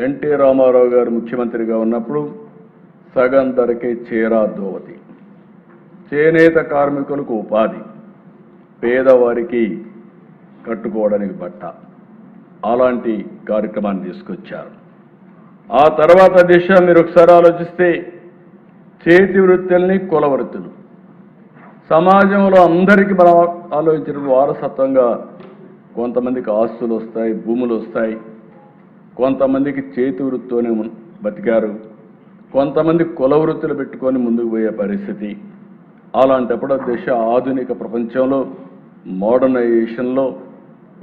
NT Ramarao గారు ముఖ్యమంత్రిగా ఉన్నప్పుడు సగం ధరకే చీర దోవతి, చేనేత కార్మికులకు ఉపాధి, పేదవారికి కట్టుకోవడానికి బట్ట, అలాంటి కార్యక్రమాన్ని తీసుకొచ్చారు. ఆ తర్వాత దిశ మీరు ఒకసారి ఆలోచిస్తే చేతి వృత్తుల్ని, కుల వృత్తులు సమాజంలో అందరికీ మనం ఆలోచించిన వారసత్వంగా కొంతమందికి ఆస్తులు వస్తాయి, భూములు వస్తాయి, కొంతమందికి చేతి వృత్తితోనే బతికారు, కొంతమంది కుల వృత్తులు పెట్టుకొని ముందుకు పోయే పరిస్థితి. అలాంటప్పుడు దిశ ఆధునిక ప్రపంచంలో మోడర్నైజేషన్లో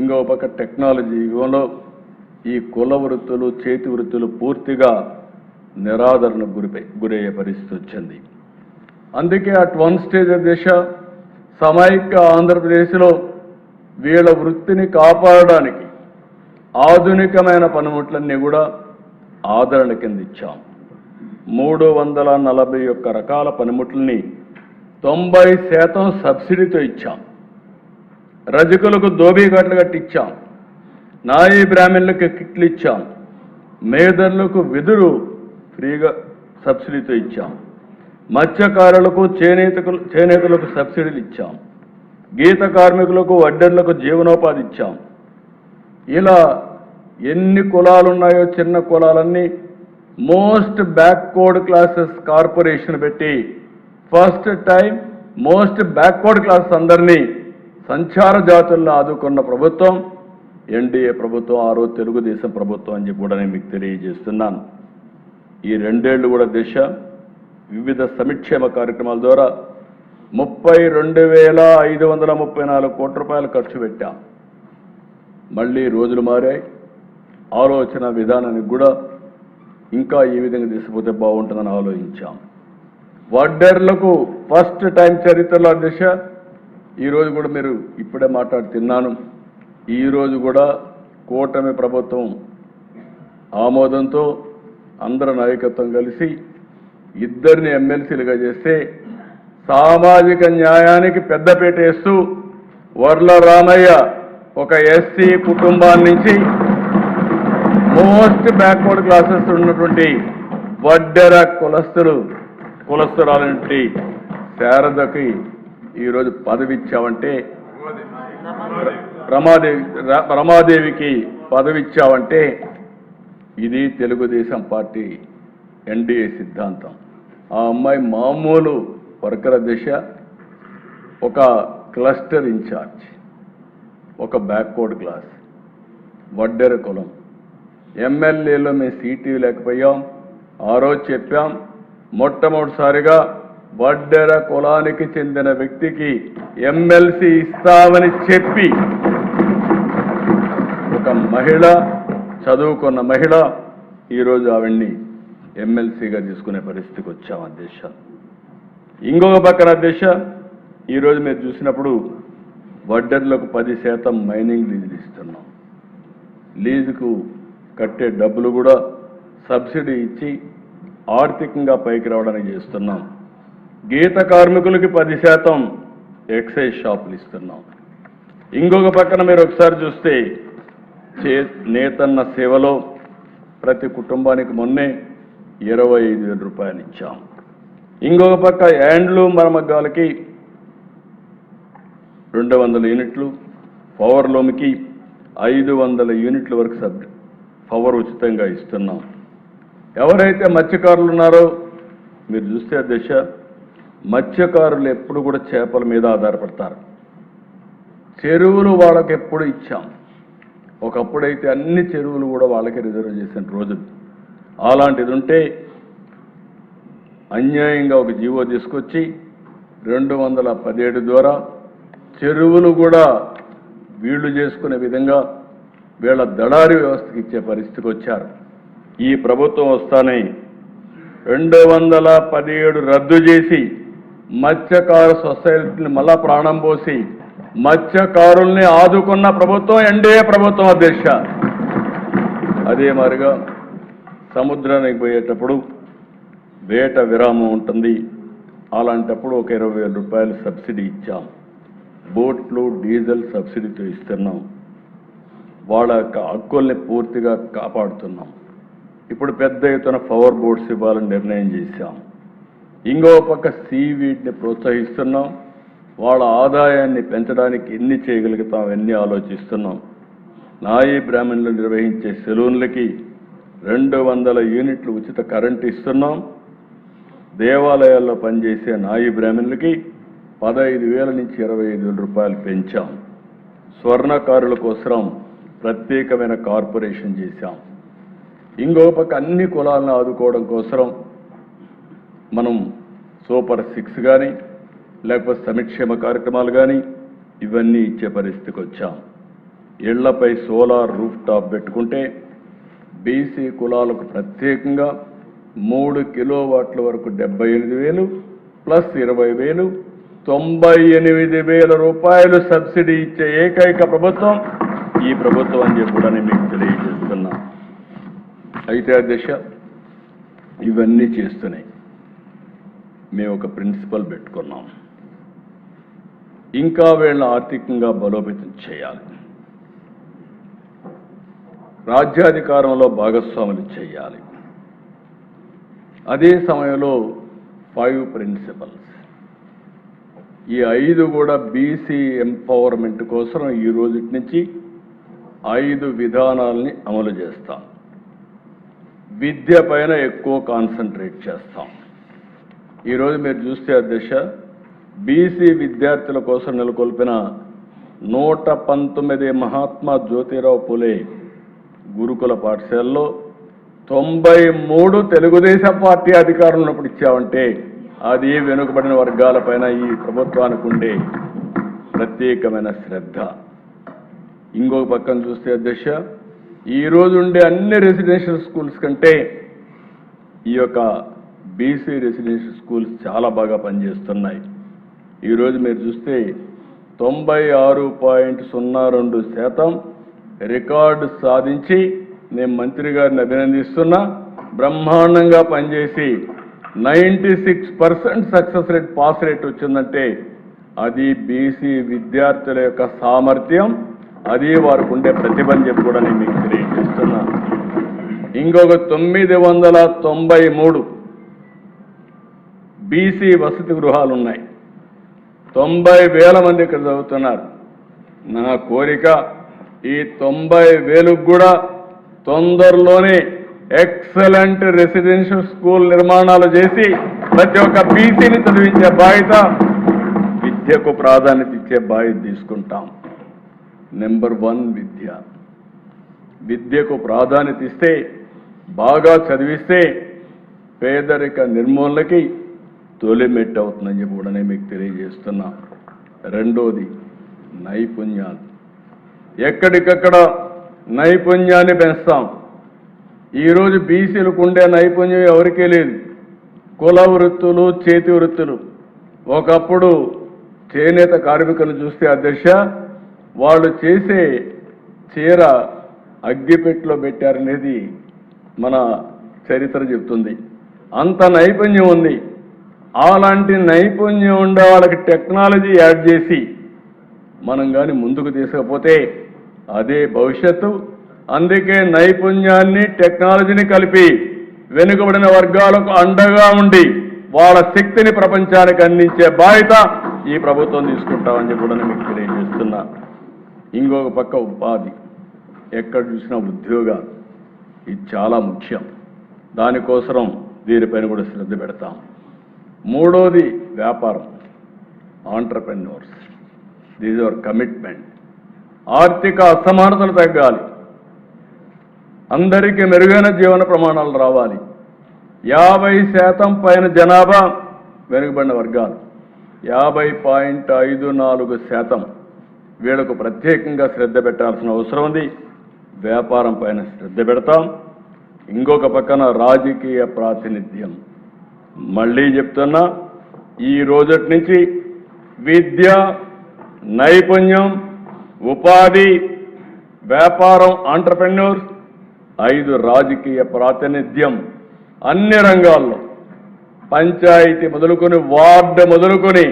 ఇంకో పక్క టెక్నాలజీ యుగంలో ఈ కుల వృత్తులు, చేతి వృత్తులు పూర్తిగా నిరాదరణకు గురయ్యే పరిస్థితి వచ్చింది. అందుకే అట్ వన్ స్టేజ్ దిశ సమైక్య ఆంధ్రప్రదేశ్లో వీళ్ళ వృత్తిని కాపాడడానికి ఆధునికమైన పనిముట్లన్నీ కూడా ఆదరణ కింద ఇచ్చాం. 341 రకాల పనిముట్లని 90% సబ్సిడీతో ఇచ్చాం. రజకులకు దోబీగట్లు కట్టి ఇచ్చాం, నాయీ బ్రాహ్మణులకు కిట్లు ఇచ్చాం, మేదర్లకు వెదురు ఫ్రీగా సబ్సిడీతో ఇచ్చాం, మత్స్యకారులకు చేనేతలకు సబ్సిడీలు ఇచ్చాం, గీత కార్మికులకు వడ్డర్లకు జీవనోపాధి ఇచ్చాం. ఇలా ఎన్ని కులాలు ఉన్నాయో చిన్న కులాలన్నీ మోస్ట్ బ్యాక్వర్డ్ క్లాసెస్ కార్పొరేషన్ పెట్టి first time most backward classes అందరినీ సంచార జాతుల్లో ఆదుకున్న ప్రభుత్వం ఎన్డీఏ ప్రభుత్వం, ఆ రోజు తెలుగుదేశం ప్రభుత్వం అని చెప్పి కూడా నేను మీకు తెలియజేస్తున్నాను. ఈ 2 ఏళ్లు కూడా దిశ వివిధ సంక్షేమ కార్యక్రమాల ద్వారా 32,534 కోట్ల రూపాయలు ఖర్చు పెట్టాం. మళ్ళీ రోజులు మారాయి, ఆలోచన విధానానికి కూడా ఇంకా ఈ విధంగా తీసుకుపోతే బాగుంటుందని ఆలోచించాం. వడ్డర్లకు ఫస్ట్ టైం చరిత్రలో దిశ ఈరోజు కూడా మీరు ఇప్పుడే మాట్లాడుతున్నాను. ఈరోజు కూడా కూటమి ప్రభుత్వం ఆమోదంతో అందరి నాయకత్వం కలిసి 2 ఎమ్మెల్సీలుగా చేస్తే సామాజిక న్యాయానికి పెద్దపీట వేస్తూ వర్ల రామయ్య ఒక ఎస్సీ కుటుంబాన్ని నుంచి మోస్ట్ బ్యాక్వర్డ్ క్లాసెస్ ఉన్నటువంటి వడ్డెర కులస్తురాలంటి శారదకి ఈరోజు పదవి ఇచ్చావంటే, రమాదేవికి పదవి ఇచ్చావంటే ఇది తెలుగుదేశం పార్టీ ఎన్డీఏ సిద్ధాంతం. ఆ అమ్మాయి మామూలు వర్కర్ దిశ, ఒక క్లస్టర్ ఇన్ఛార్జ్, ఒక బ్యాక్వర్డ్ క్లాస్, వడ్డెర కులం. ఎమ్మెల్యేలో మేము సీటు లేకపోయాం. ఆ రోజు చెప్పాం, మొట్టమొదటిసారిగా వడ్డెర కులానికి చెందిన వ్యక్తికి ఎమ్మెల్సీ ఇస్తామని చెప్పి ఒక మహిళ, చదువుకున్న మహిళ, ఈరోజు ఆవిడ్ని ఎమ్మెల్సీగా తీసుకునే పరిస్థితికి వచ్చాం అధ్యక్ష. ఇంకొక పక్కన అధ్యక్ష, ఈరోజు మీరు చూసినప్పుడు వడ్డర్లకు 10% మైనింగ్ లీజులు ఇస్తున్నాం. లీజుకు కట్టే డబ్బులు కూడా సబ్సిడీ ఇచ్చి ఆర్థికంగా పైకి రావడానికి చేస్తున్నాం. గీత కార్మికులకి 10% ఎక్సైజ్ షాపులు ఇస్తున్నాం. ఇంకొక పక్కన మీరు ఒకసారి చూస్తే నేతన్న సేవలో ప్రతి కుటుంబానికి మొన్నే 25,000 రూపాయలు ఇచ్చాం. ఇంకొక పక్క హ్యాండ్లూమ్ మరమగ్గాలకి 200 యూనిట్లు, పవర్ లూమ్కి 500 యూనిట్ల వరకు పవర్ ఉచితంగా ఇస్తున్నాం. ఎవరైతే మత్స్యకారులు ఉన్నారో మీరు చూస్తే దిశ, మత్స్యకారులు ఎప్పుడు కూడా చేపల మీద ఆధారపడతారు. చెరువులు వాళ్ళకి ఎప్పుడు ఇచ్చాం. ఒకప్పుడైతే అన్ని చెరువులు కూడా వాళ్ళకి రిజర్వ్ చేసిన రోజులు. అలాంటిది ఉంటే అన్యాయంగా ఒక జీవో తీసుకొచ్చి 217 ద్వారా చెరువులు కూడా వీళ్లు చేసుకునే విధంగా వీళ్ళ దళారీ వ్యవస్థకి ఇచ్చే పరిస్థితికి వచ్చారు. ఈ ప్రభుత్వం వస్తానే 217 రద్దు చేసి మత్స్యకారు సొసైటీని మళ్ళా ప్రాణం పోసి మత్స్యకారుల్ని ఆదుకున్న ప్రభుత్వం ఎన్డీఏ ప్రభుత్వం అధ్యక్ష. అదే మాదిరిగా సముద్రానికి పోయేటప్పుడు వేట విరామం ఉంటుంది. అలాంటప్పుడు ఒక 20,000 రూపాయలు సబ్సిడీ ఇచ్చాం. బోట్లు డీజిల్ సబ్సిడీతో ఇస్తున్నాం. వాళ్ళ యొక్క హక్కుల్ని పూర్తిగా కాపాడుతున్నాం. ఇప్పుడు పెద్ద ఎత్తున పవర్ బోర్డ్స్ ఇవ్వాలని నిర్ణయం చేశాం. ఇంకో పక్క సీవీడ్ని ప్రోత్సహిస్తున్నాం. వాళ్ళ ఆదాయాన్ని పెంచడానికి ఎన్ని చేయగలుగుతాం ఎన్ని ఆలోచిస్తున్నాం. నాయీ బ్రాహ్మణులు నిర్వహించే సెలూన్లకి 200 యూనిట్లు ఉచిత కరెంటు ఇస్తున్నాం. దేవాలయాల్లో పనిచేసే నాయీ బ్రాహ్మణులకి 15,000 నుంచి 25,000 రూపాయలు పెంచాం. స్వర్ణకారుల కోసం ప్రత్యేకమైన కార్పొరేషన్ చేశాం. ఇంకో పక్క అన్ని కులాలను ఆదుకోవడం కోసం మనం సూపర్ 6 కానీ లేకపోతే సంక్షేమ కార్యక్రమాలు కానీ ఇవన్నీ ఇచ్చే పరిస్థితికి వచ్చాం. ఇళ్లపై సోలార్ రూఫ్ టాప్ పెట్టుకుంటే బీసీ కులాలకు ప్రత్యేకంగా 3 కిలోవాట్ల వరకు 78,000 ప్లస్ 20,000 98,000 రూపాయలు సబ్సిడీ ఇచ్చే ఏకైక ప్రభుత్వం ఈ ప్రభుత్వం అని చెప్పి కూడా నేను మీకు తెలియజేస్తున్నా. అయితే అధ్యక్ష ఇవన్నీ చేస్తున్నాయి. మేము ఒక ప్రిన్సిపల్ పెట్టుకున్నాం. ఇంకా వీళ్ళని ఆర్థికంగా బలోపేతం చేయాలి. రాజ్యాధికారంలో భాగస్వాములు చేయాలి. అదే సమయంలో 5 ప్రిన్సిపల్స్, ఈ 5 కూడా బీసీ ఎంపవర్మెంట్ కోసం ఈ రోజు నుంచి 5 విధానాలని అమలు చేస్తాం. విద్య పైన ఎక్కువ కాన్సన్ట్రేట్ చేస్తాం. ఈరోజు మీరు చూస్తే అధ్యక్ష బీసీ విద్యార్థుల కోసం నెలకొల్పిన 119 మహాత్మా జ్యోతిరావు పులే గురుకుల పాఠశాలలో 93 తెలుగుదేశం పార్టీ అధికారం ఉన్నప్పుడు ఇచ్చామంటే అది వెనుకబడిన వర్గాలపైన ఈ ప్రభుత్వానికి ఉండే ప్రత్యేకమైన శ్రద్ధ. ఇంకొక పక్కన చూస్తే అధ్యక్ష ఈరోజు ఉండే అన్ని రెసిడెన్షియల్ స్కూల్స్ కంటే ఈ యొక్క బీసీ రెసిడెన్షియల్ స్కూల్స్ చాలా బాగా పనిచేస్తున్నాయి. ఈరోజు మీరు చూస్తే 96.02% రికార్డు సాధించి నేను మంత్రి గారిని అభినందిస్తున్నా. బ్రహ్మాండంగా పనిచేసి 96% సక్సెస్ రేట్ పాస్ రేట్ వచ్చిందంటే అది బీసీ విద్యార్థుల యొక్క సామర్థ్యం, అది వారికి ఉండే ప్రతిభని చెప్పి కూడా నేను మీకు తెలియజేస్తున్నా. ఇంకొక 993 బీసీ వసతి గృహాలు ఉన్నాయి. 90,000 మంది ఇక్కడ చదువుతున్నారు. నా కోరిక ఈ 90,000 కూడా తొందరలోనే ఎక్సలెంట్ రెసిడెన్షియల్ స్కూల్ నిర్మాణాలు చేసి ప్రతి ఒక్క బీసీని చదివించే బాధ్యత, విద్యకు ప్రాధాన్యత ఇచ్చే బాధ్యత తీసుకుంటాం. నెంబర్ 1 విద్య. విద్యకు ప్రాధాన్యత ఇస్తే, బాగా చదివిస్తే పేదరిక నిర్మూలనకి తొలి మెట్టు అవుతుందని చెప్పి కూడా నేను మీకు తెలియజేస్తున్నా. రెండోది నైపుణ్యాలు. ఎక్కడికక్కడ నైపుణ్యాన్ని పెంచుతాం. ఈరోజు బీసీలకు ఉండే నైపుణ్యం ఎవరికీ లేదు. కుల వృత్తులు, చేతి వృత్తులు. ఒకప్పుడు చేనేత కార్మికులు చూస్తే అధ్యక్ష వాళ్ళు చేసే చీర అగ్గిపెట్టెలో పెట్టారనేది మన చరిత్ర చెప్తుంది. అంత నైపుణ్యం ఉంది. అలాంటి నైపుణ్యం ఉండే వాళ్ళకి టెక్నాలజీ యాడ్ చేసి మనం కానీ ముందుకు తీసుకపోతే అదే భవిష్యత్తు. అందుకే నైపుణ్యాన్ని టెక్నాలజీని కలిపి వెనుకబడిన వర్గాలకు అండగా ఉండి వాళ్ళ శక్తిని ప్రపంచానికి అందించే బాధ్యత ఈ ప్రభుత్వం తీసుకుంటామని చెప్పి కూడా మీకు తెలియజేస్తున్నా. ఇంకొక పక్క ఉపాధి. ఎక్కడ చూసినా ఉద్యోగాలు, ఇది చాలా ముఖ్యం. దానికోసం దీనిపైన కూడా శ్రద్ధ పెడతాం. మూడోది వ్యాపారం, ఆంటర్ప్రెన్యూర్స్. These our commitment. ఆర్థిక అసమానతలు తగ్గాలి, అందరికీ మెరుగైన జీవన ప్రమాణాలు రావాలి. 50% పైన జనాభా వెనుకబడిన వర్గాలు, 50.54% వీళ్ళకు ప్రత్యేకంగా శ్రద్ధ పెట్టాల్సిన అవసరం ఉంది. వ్యాపారం పైన శ్రద్ధ పెడతాం. ఇంకొక పక్కన రాజకీయ ప్రాతినిధ్యం. మళ్ళీ చెప్తున్నా, ఈ రోజటి నుంచి విద్య, నైపుణ్యం, ఉపాధి, వ్యాపారం, ఆంటర్ప్రెన్యూర్స్, 5 రాజకీయ ప్రాతినిధ్యం అన్ని రంగాల్లో, పంచాయతీ మొదలుకొని వార్డు మొదలుకొని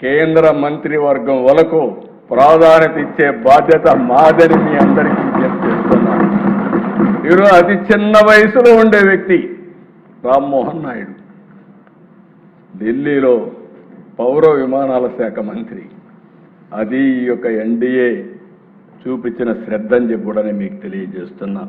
కేంద్ర మంత్రివర్గం వరకు ప్రాధాన్యత ఇచ్చే బాధ్యత మాదని మీ అందరికీ చేస్తున్నాను. ఈరోజు అతి చిన్న వయసులో ఉండే వ్యక్తి రామ్మోహన్ నాయుడు ఢిల్లీలో పౌర విమానాల శాఖ మంత్రి. అది ఈ యొక్క ఎన్డీఏ చూపించిన శ్రద్ధ అని చెప్పి కూడా నేను మీకు తెలియజేస్తున్నా.